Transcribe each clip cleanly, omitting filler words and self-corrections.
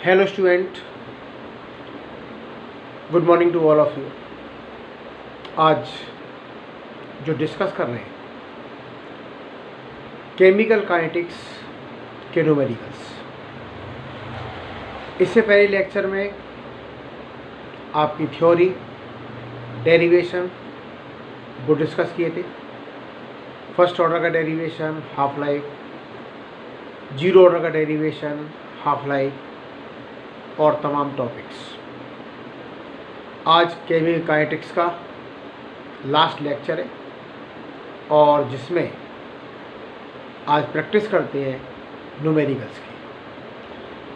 Hello student, good morning to all of you. आज जो discuss कर रहे हैं केमिकल काइनेटिक्स के न्यूमेरिकल्स। इससे पहले लेक्चर में आपकी थ्योरी, डेरिवेशन वो डिस्कस किए थे। फर्स्ट ऑर्डर का derivation, half life, zero order का डेरिवेशन, हाफ लाइफ और तमाम टॉपिक्स। आज केमिकल काइनेटिक्स का लास्ट लेक्चर है और जिसमें आज प्रैक्टिस करते हैं न्यूमेरिकल्स की।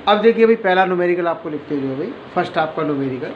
अब देखिए भाई, पहला न्यूमेरिकल आपको लिखते हुए भाई, फर्स्ट आपका न्यूमेरिकल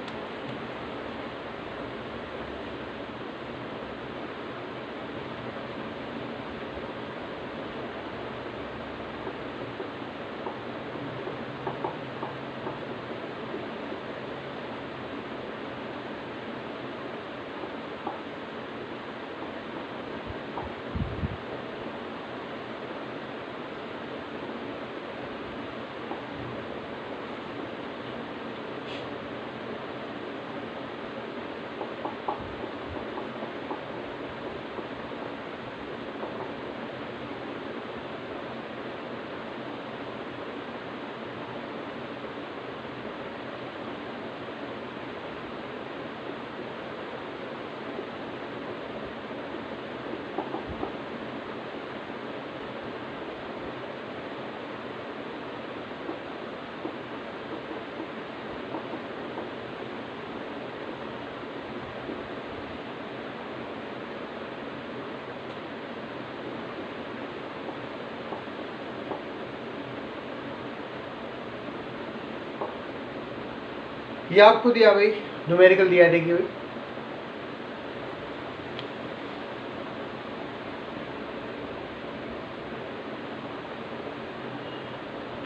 ये आपको दिया भाई, न्यूमेरिकल दिया। देखिए भाई,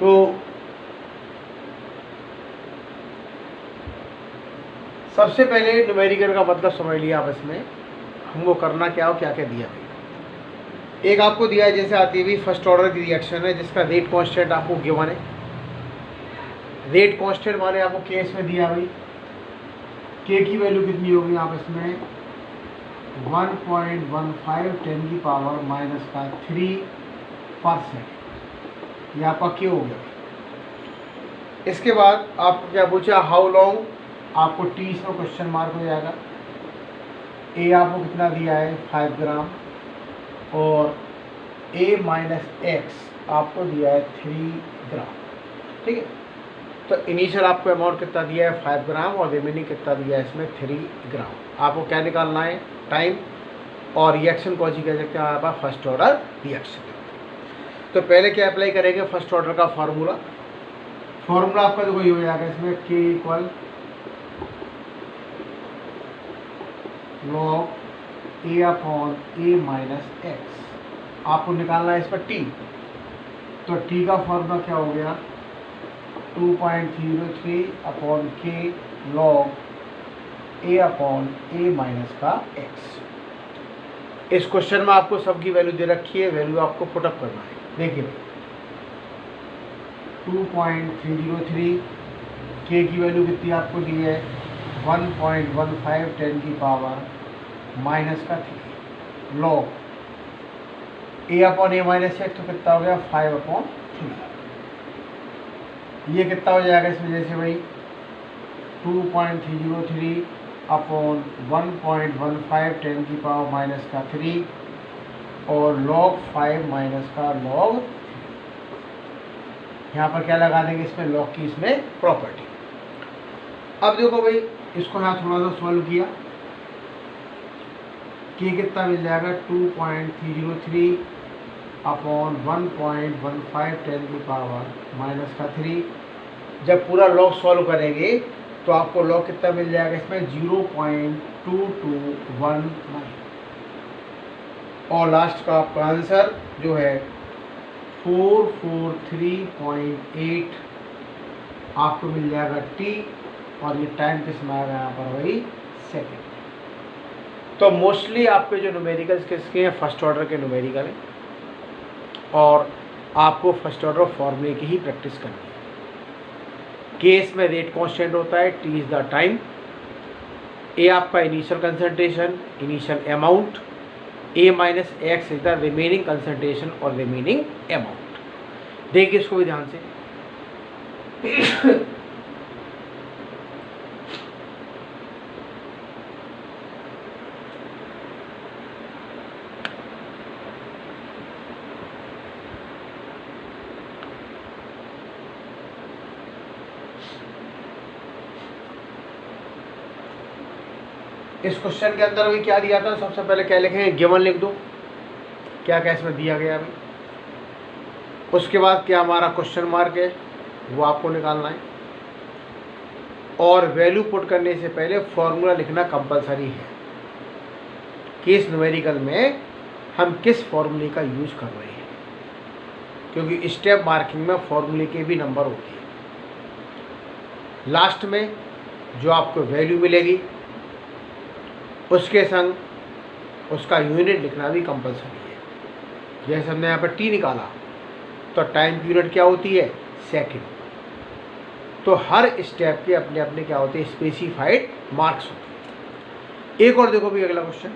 तो सबसे पहले न्यूमेरिकल का मतलब समझ लिया आप। इसमें हमको करना क्या हो, क्या क्या दिया भाई। एक आपको दिया है, जैसे आती हुई फर्स्ट ऑर्डर की रिएक्शन है जिसका रेट कांस्टेंट आपको गिवन है। रेट कांस्टेंट माने आपको केस में दिया भाई, के की वैल्यू कितनी होगी आप इसमें 1.15 10 की पावर माइनस का 3%। ये आपका क्यों हो गया। इसके बाद आपको क्या पूछा, हाउ लॉन्ग, आपको टी इसमें क्वेश्चन मार्क हो जाएगा। ए आपको कितना दिया है 5 ग्राम और ए माइनस एक्स आपको दिया है 3 ग्राम। ठीक है, तो इनिशियल आपको अमाउंट कितना दिया है 5 ग्राम और रिमेनिंग कितना दिया है इसमें 3 ग्राम। आपको क्या निकालना है, टाइम और रिएक्शन कौन सी कह सकते हैं आप, फर्स्ट ऑर्डर रिएक्शन। तो पहले क्या अप्लाई करेंगे, फर्स्ट ऑर्डर का फार्मूला आपका तो वही हो जाएगा इसमें, के इक्वल लॉग ए अपॉन ए माइनस एक्स। आपको निकालना है इस पर टी, तो टी का फार्मूला क्या हो गया 2.03 अपॉन के लॉग ए अपॉन ए माइनस का एक्स। इस क्वेश्चन में आपको सबकी वैल्यू दे रखी है, वैल्यू आपको पुटअप करना है। देखिए 2.303, के की वैल्यू कितनी आपको दी है 1.15 10 की पावर माइनस का 3 लॉग ए अपॉन ए माइनस एक्स, तो कितना हो गया 5/3। ये कितना हो जाएगा इसमें, जैसे भाई 2.303 अपॉन 1.15 10 की पावर माइनस का 3 और log 5 माइनस का log। यहाँ पर क्या लगा देंगे इसमें, log की इसमें प्रॉपर्टी। अब देखो भाई, इसको यहाँ थोड़ा सा सॉल्व किया, के कितना मिल जाएगा 2.303 अपॉन 1.15 10 की पावर माइनस का 3। जब पूरा लॉग सॉल्व करेंगे तो आपको लॉग कितना मिल जाएगा इसमें 0.2219 और लास्ट का आपका आंसर जो है 443.8 आपको मिल जाएगा टी। और ये टाइम किसमें आएगा यहाँ पर वही सेकेंड। तो मोस्टली आपके जो न्यूमेरिकल्स किसके हैं, फर्स्ट ऑर्डर के न्यूमेरिकल हैं और आपको फर्स्ट ऑर्डर फॉर्मूले की ही प्रैक्टिस करनी है। केस में रेट कांस्टेंट होता है, टी इज़ द टाइम, ए आपका initial concentration, initial amount, A minus x is the remaining concentration और रिमेनिंग अमाउंट। देखिए इसको भी ध्यान से। इस क्वेश्चन के अंदर भी क्या दिया था, सबसे पहले क्या लिखेंगे, गिवन लिख दो, क्या क्या इसमें दिया गया अभी। उसके बाद क्या हमारा क्वेश्चन मार्क है वो आपको निकालना है, और वैल्यू पुट करने से पहले फॉर्मूला लिखना कंपलसरी है कि इस न्यूमेरिकल में हम किस फॉर्मूले का यूज कर रहे हैं, क्योंकि स्टेप मार्किंग में फॉर्मूले के भी नंबर होते हैं। लास्ट में जो आपको वैल्यू मिलेगी उसके संग उसका यूनिट लिखना भी कंपलसरी है। जैसे हमने यहाँ पर टी निकाला तो टाइम की यूनिट क्या होती है, सेकंड। तो हर स्टेप के अपने अपने क्या होते हैं, स्पेसिफाइड मार्क्स होते हैं। एक और देखो भी अगला क्वेश्चन,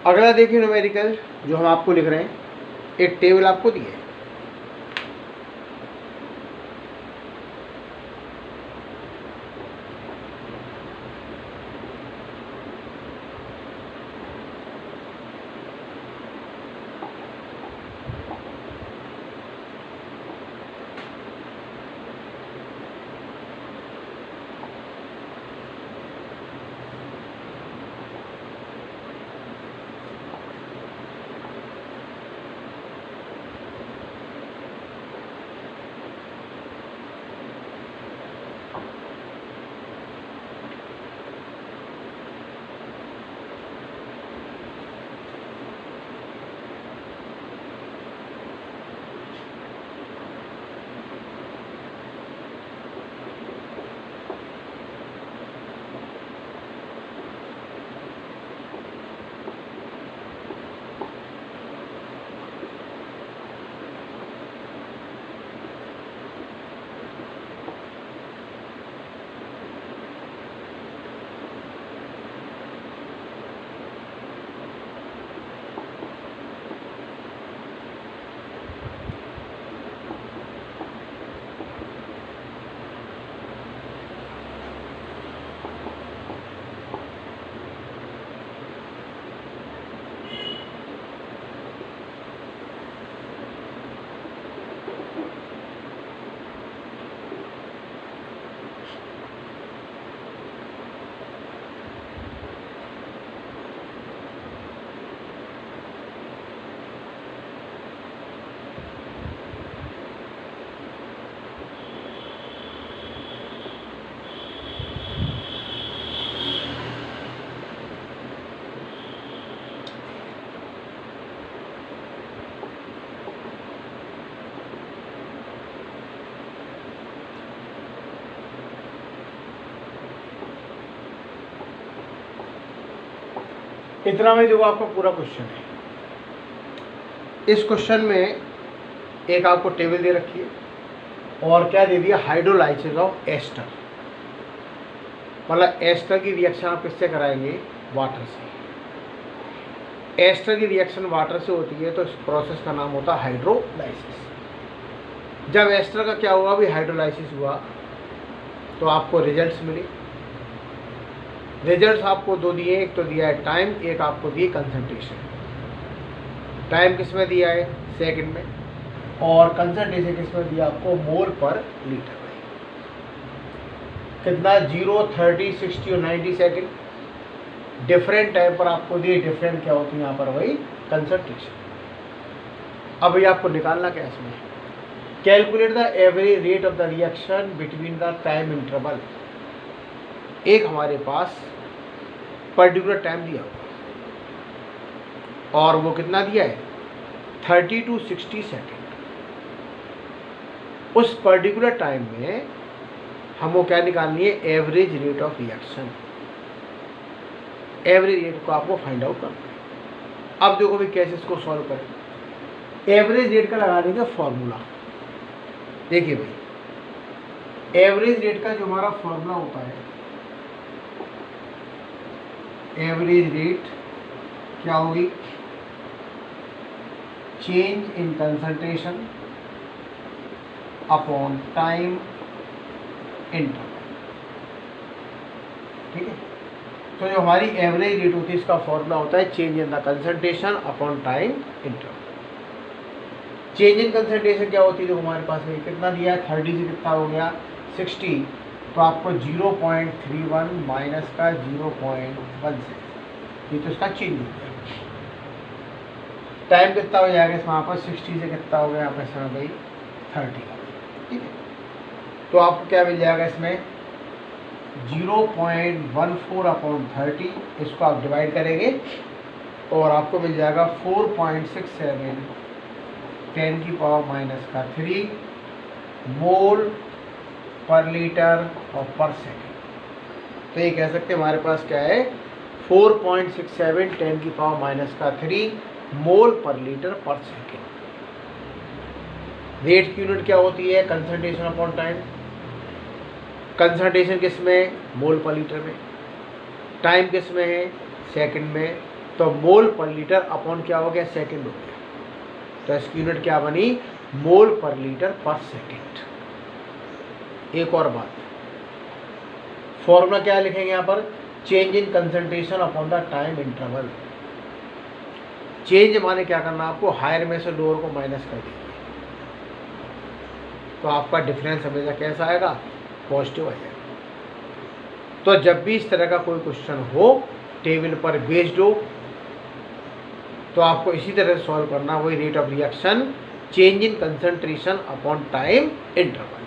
अगला देखिए न्यूमेरिकल जो हम आपको लिख रहे हैं, एक टेबल आपको दी है। इतना में देखो आपका पूरा क्वेश्चन है। इस क्वेश्चन में एक आपको टेबल दे रखी है और क्या दे दिया, हाइड्रोलाइसिस ऑफ एस्टर, मतलब एस्टर की रिएक्शन आप किससे कराएंगे, वाटर से। एस्टर की रिएक्शन वाटर से होती है तो इस प्रोसेस का नाम होता है हाइड्रोलाइसिस। जब एस्टर का क्या हुआ, भी हाइड्रोलाइसिस हुआ तो आपको रिजल्ट्स मिले। रिजल्ट्स आपको दो दिए, एक तो दिया है टाइम, एक आपको दिए कंसंट्रेशन। टाइम किस में दिया है, सेकंड में, और कंसंट्रेशन किस में दिया आपको, मोल पर लीटर में। कितना, 0, 30, 60 और 90 सेकंड। डिफरेंट टाइम पर आपको दिए, डिफरेंट क्या होती है यहाँ पर, वही कंसंट्रेशन। अब ये आपको निकालना क्या इसमें, calculate the average rate of the reaction between the time interval. एक हमारे पास पर्टिकुलर टाइम दिया हुआ और वो कितना दिया है 30 to 60 सेकेंड। उस पर्टिकुलर टाइम में हमको क्या निकालनी है, average rate of reaction. Average rate को आपको फाइंड आउट करना है। अब देखो भी कैसे इसको सॉल्व करें। एवरेज रेट का लगा देंगे फॉर्मूला। देखिए भाई, एवरेज रेट का जो हमारा फॉर्मूला होता है, एवरेज रेट क्या होगी, change in concentration upon time interval. ठीक है, तो जो हमारी एवरेज रेट होती है इसका फॉर्मूला होता है change in the concentration upon time interval. Change in concentration क्या होती है, जो हमारे पास में कितना दिया है 30 से कितना हो गया 60, तो आपको 0.31 माइनस का 0.16, ये तो इसका चेंज हो गया। टाइम कितना हो जाएगा इसमें, यहाँ पर 60 से कितना हो गया यहाँ पर समय भाई 30 का। ठीक है, तो आपको क्या मिल जाएगा इसमें 0.14 अपॉन 30, इसको आप डिवाइड करेंगे और आपको मिल जाएगा 4.67 10 की पावर माइनस का 3 मोल पर लीटर और पर सेकेंड। तो ये कह सकते हैं हमारे पास क्या है 4.67 10 की पावर माइनस का 3 मोल पर लीटर पर सेकेंड। रेट की यूनिट क्या होती है, कंसंट्रेशन अपॉन टाइम। कंसंट्रेशन किस में, मोल पर लीटर में। टाइम किस में है, सेकंड में। तो मोल पर लीटर अपॉन क्या हो गया, सेकंड हो गया। तो इसकी यूनिट क्या बनी, मोल पर लीटर पर सेकंड। एक और बात, फॉर्मूला क्या लिखेंगे यहाँ पर, change in concentration upon the time interval. Change माने क्या करना, आपको हायर में से लोअर को माइनस कर देंगे, तो आपका डिफरेंस हमेशा कैसा आएगा, पॉजिटिव आ जाएगा। तो जब भी इस तरह का कोई क्वेश्चन हो टेबल पर बेस्ड हो, तो आपको इसी तरह से सॉल्व करना, वही rate of reaction change in concentration upon time interval.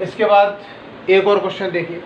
इसके बाद एक और क्वेश्चन देखिए।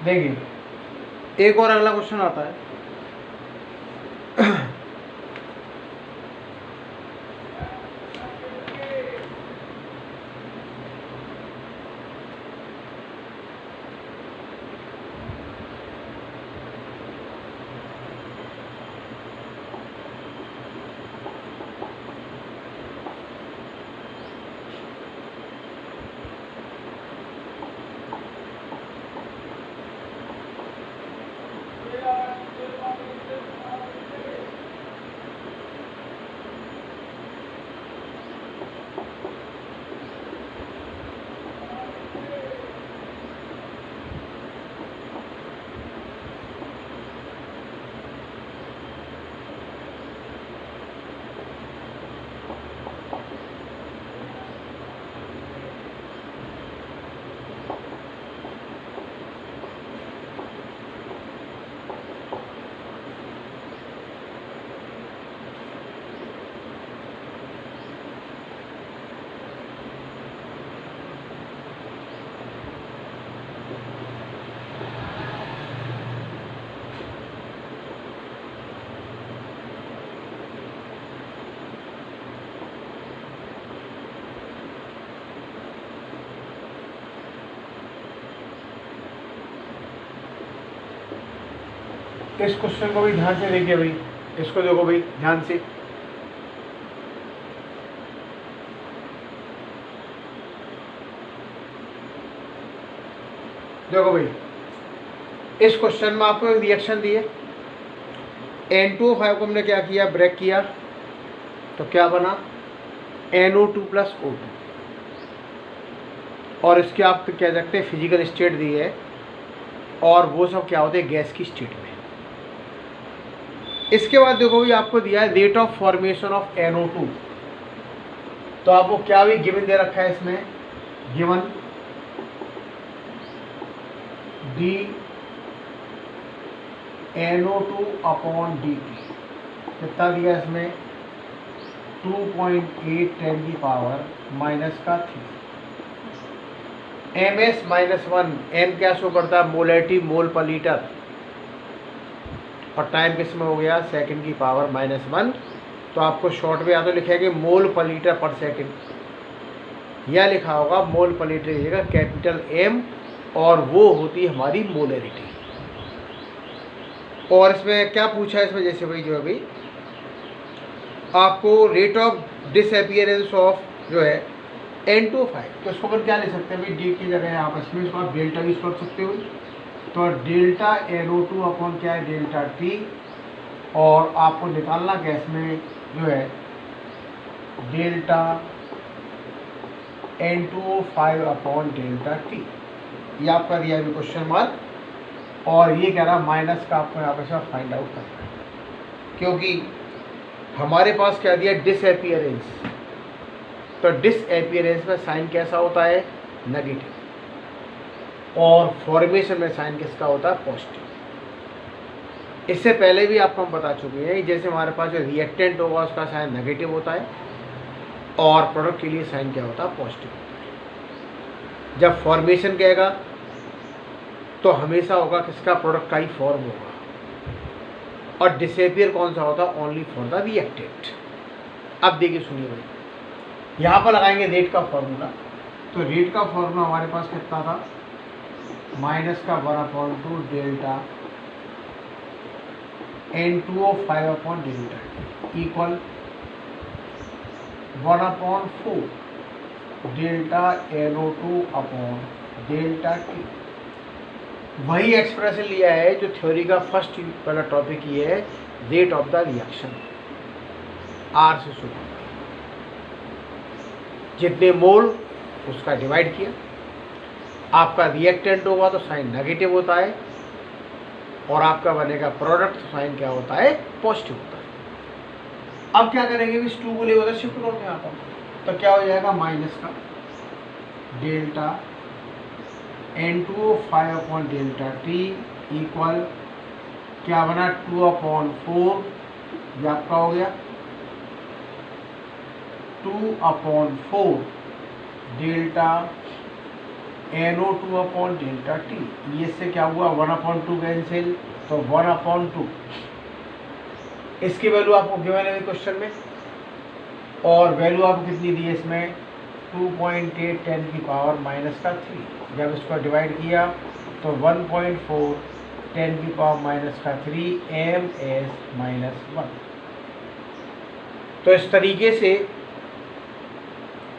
देखिए एक और अगला क्वेश्चन आता है। इस क्वेश्चन को भी ध्यान से देखिए भाई, इसको देखो भाई ध्यान से। देखो भाई, इस क्वेश्चन में आपको एक रिएक्शन दी है, N2O5 को हमने क्या किया, ब्रेक किया, तो क्या बना NO2 प्लस O2, और इसके आप कह सकते हैं फिजिकल स्टेट दी है, और वो सब क्या होते हैं गैस की स्टेट में। इसके बाद देखो भी आपको दिया है rate of formation of NO2, तो आपको क्या भी गिवन दे रखा है इसमें, given D NO2 upon dt, कितना दिया इसमें 2.8 10 की पावर माइनस का 3, ms -1, m क्या शो करता है मोलैरिटी मोल पर लीटर, और टाइम किसमें हो गया सेकंड की पावर -1, तो आपको शॉर्ट में या तो लिखेंगे मोल पर लीटर पर सेकंड, या लिखा होगा मोल पर लीटर की जगह कैपिटल M, और वो होती है हमारी मोलैरिटी। और इसमें क्या पूछा है इसमें, जैसे भाई जो है भाई आपको रेट ऑफ डिसअपियरेंस ऑफ जो है N2O5, तो इसको अगर क्या ले सकते हैं भाई, डी की जगह यहाँ पर इसमें इसको आप डेल्टा यूज कर सकते हो, तो डेल्टा NO2 अपॉन क्या है डेल्टा T, और आपको निकालना क्या इसमें जो है delta N2O5 upon delta T, ये आपका दिया है क्वेश्चन मार्क, और ये कह रहा माइनस का आपको यहाँ पे सब फाइंड आउट करना है, क्योंकि हमारे पास क्या दिया डिसअपियरेंस, तो डिसअपियरेंस में साइन कैसा होता है नेगेटिव, और फॉर्मेशन में साइन किसका होता है पॉजिटिव। इससे पहले भी आपको हम बता चुके हैं, जैसे हमारे पास जो रिएक्टेंट होगा उसका साइन नेगेटिव होता है, और प्रोडक्ट के लिए साइन क्या होता है पॉजिटिव होता है। जब फॉर्मेशन कहेगा तो हमेशा होगा किसका प्रोडक्ट का ही फॉर्म होगा, और डिसअपियर कौन सा होता है ओनली फॉर द रिएक्टेंट। अब देखिए सुनिए भाई, यहाँ पर लगाएंगे रेट का फॉर्मूला, तो रेट का फॉर्मूला हमारे पास कितना था माइनस का 1/2 delta N2O5 upon delta equal 1/4 delta NO2 upon delta T। वही एक्सप्रेशन लिया है जो थ्योरी का फर्स्ट वाला टॉपिक ये है, rate of the reaction, R से शुरू, जितने मोल उसका डिवाइड किया, आपका रिएक्टेंट होगा तो साइन नेगेटिव होता है, और आपका बनेगा प्रोडक्ट तो साइन क्या होता है पॉजिटिव होता है। अब क्या करेंगे, इस 2 को ले उधर शिफ्ट करोगे यहाँ पर, तो क्या हो जाएगा माइनस का delta N2O5 upon delta T equal क्या बना 2/4, ये आपका हो गया 2/4 delta NO2 upon delta T, ये से क्या हुआ 1/2 कैंसिल, तो 1/2, इसकी वैल्यू आपको गिवन है क्वेश्चन में, और वैल्यू आपको कितनी दी है इसमें 2.8 10 की पावर माइनस का 3, जब इसको डिवाइड किया तो 1.4 10 की पावर माइनस का 3 ms-1। तो इस तरीके से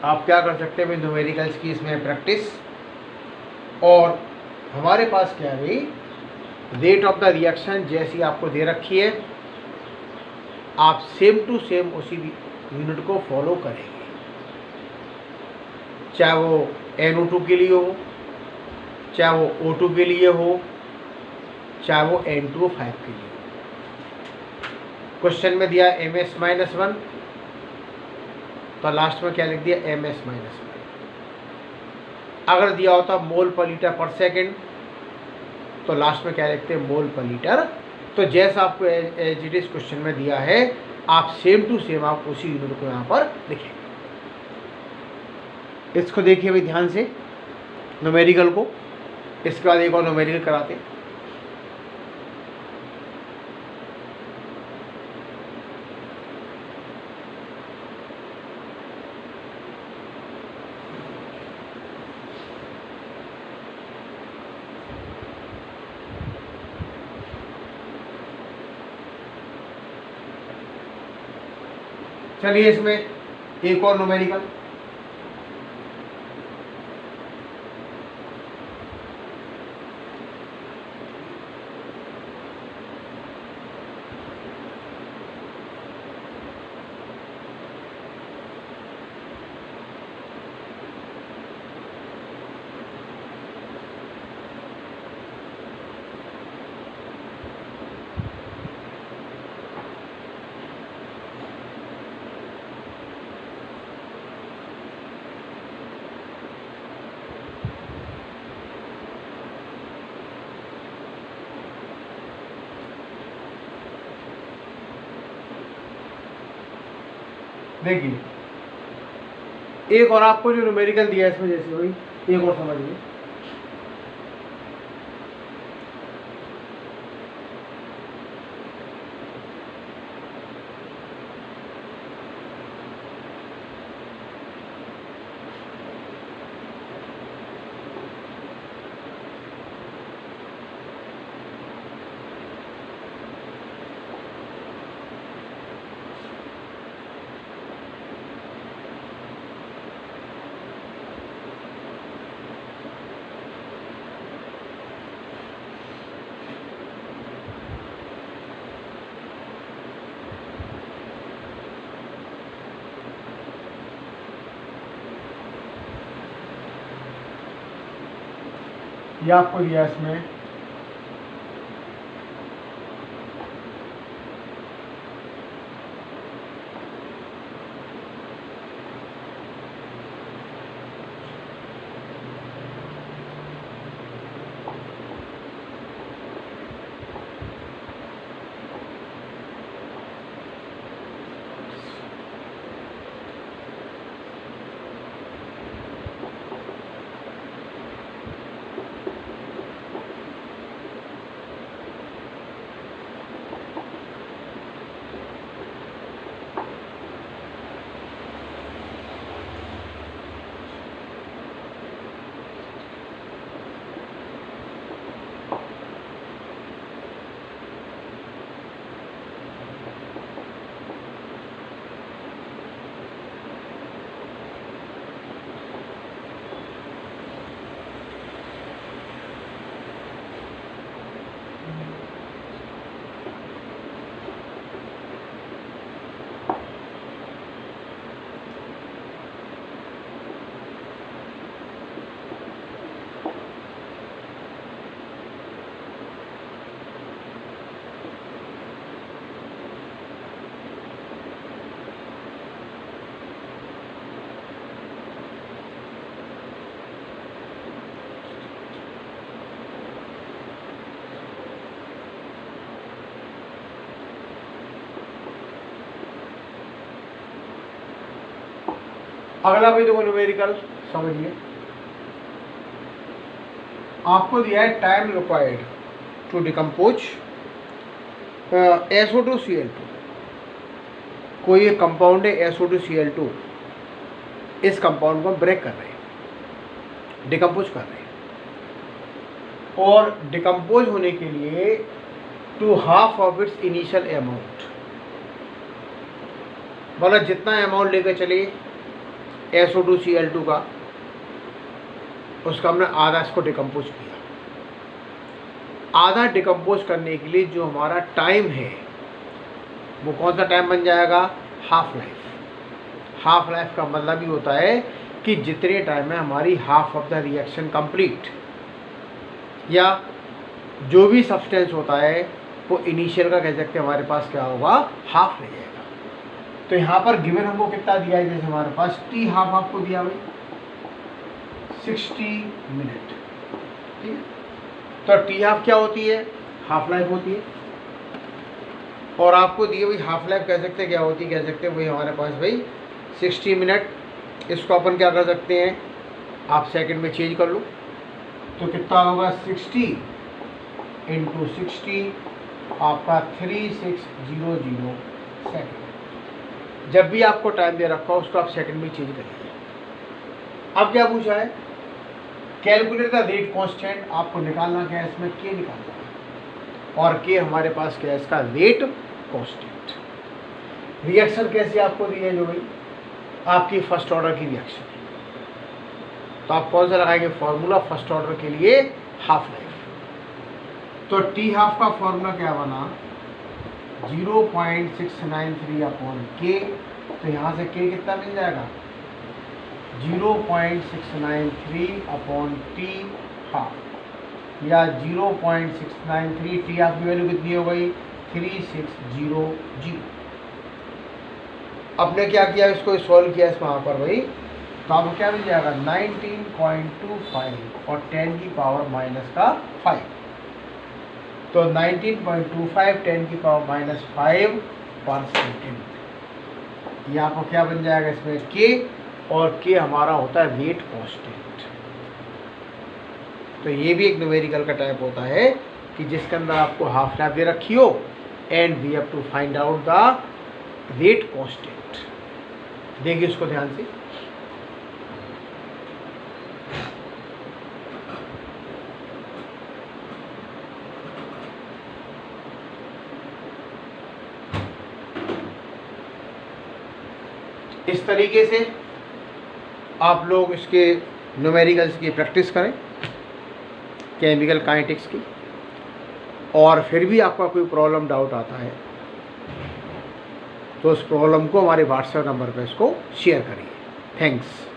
आप क्या कर सकते हैं न्यूमेरिकल्स की इसमें प्रैक्टिस, और हमारे पास क्या है भाई रेट ऑफ द रिएक्शन जैसी आपको दे रखी है, आप सेम टू सेम उसी यूनिट को फॉलो करेंगे, चाहे वो NO2 के लिए हो, चाहे वो O2 के लिए हो, चाहे वो N2O5 के लिए हो। क्वेश्चन में दिया ms-1, तो लास्ट में क्या लिख दिया ms-1। अगर दिया होता मोल पर लीटर पर सेकंड, तो लास्ट में क्या लिखते हैं मोल पर लीटर। तो जैसा आपको एज इट इज क्वेश्चन में दिया है, आप सेम टू सेम आप उसी यूनिट को यहाँ पर लिखेंगे। इसको देखिए भाई ध्यान से न्यूमेरिकल को, इसके बाद एक और न्यूमेरिकल कराते हैं। चलिए इसमें एक और न्यूमेरिकल, देखिए एक और आपको जो न्यूमेरिकल दिया है इसमें जैसे वही एक और समझिए। ये आपको दिया इसमें अगला भी देखो न्यूमेरिकल समझिए। आपको दिया है time required to decompose SO2Cl2। कोई एक कंपाउंड है SO2Cl2, इस कंपाउंड को हम ब्रेक कर रहे हैं, डिकम्पोज कर रहे हैं, और डिकम्पोज होने के लिए to half of its initial amount, मतलब जितना अमाउंट लेकर चले SO2Cl2 का, उसका हमने आधा इसको डिकम्पोज किया। आधा डिकम्पोज करने के लिए जो हमारा टाइम है वो कौन सा टाइम बन जाएगा? Half life. हाफ लाइफ का मतलब ही होता है कि जितने टाइम में हमारी half of the reaction complete, या जो भी सब्सटेंस होता है वो इनिशियल का कह सकते हैं हमारे पास क्या होगा? हाफ रह जाएगा। तो यहाँ पर गिवन हमको कितना दिया है? जैसे हमारे पास टी हाफ आपको दिया भाई 60 मिनट, ठीक है। तो टी हाफ क्या होती है? हाफ लाइफ होती है। और आपको दिए भाई हाफ लाइफ कह सकते हैं क्या होती है? कह सकते हैं वही हमारे पास भाई 60 मिनट। इसको अपन क्या कर सकते हैं? आप सेकंड में चेंज कर लो तो कितना होगा? 60 इंटू 60 आपका 3600 सेकंड। जब भी आपको टाइम दे रखा हो उसको आप सेकंड में चेंज करिए। अब क्या पूछा है? Calculate the rate constant. आपको निकालना क्या है इसमें? के निकालना है, और के हमारे पास क्या है? इसका रेट कांस्टेंट। रिएक्शन कैसी आपको दी है जो भाई आपकी फर्स्ट ऑर्डर की रिएक्शन, तो आप कौन सा लगाएंगे फॉर्मूला फर्स्ट ऑर्डर के लिए, हाफ लाइफ। तो टी हाफ का फॉर्मूला क्या बना 0.693 अपॉन के, तो यहाँ से के कितना मिल जाएगा 0.693 अपॉन टी हाफ, या 0.693 टी हाफ की वैल्यू कितनी हो गई 3600। आपने क्या किया इसको सॉल्व किया इस वहाँ पर भाई, तो आपको क्या मिल जाएगा 19.25 और 10 की पावर माइनस का 5, तो 19.25 10 की पावर माइनस 5 पर सेकेंड। ये आपको क्या बन जाएगा इसमें के, और के हमारा होता है वेट कांस्टेंट। तो ये भी एक न्यूमेरिकल का टाइप होता है कि जिसके अंदर आपको हाफ लाइफ दे रखी हो and we have to find out the weight constant. देखिए इसको ध्यान से, इस तरीके से आप लोग इसके न्यूमेरिकल्स की प्रैक्टिस करें केमिकल काइनेटिक्स की, और फिर भी आपका कोई प्रॉब्लम डाउट आता है तो उस प्रॉब्लम को हमारे व्हाट्सएप नंबर पर इसको शेयर करिए। थैंक्स।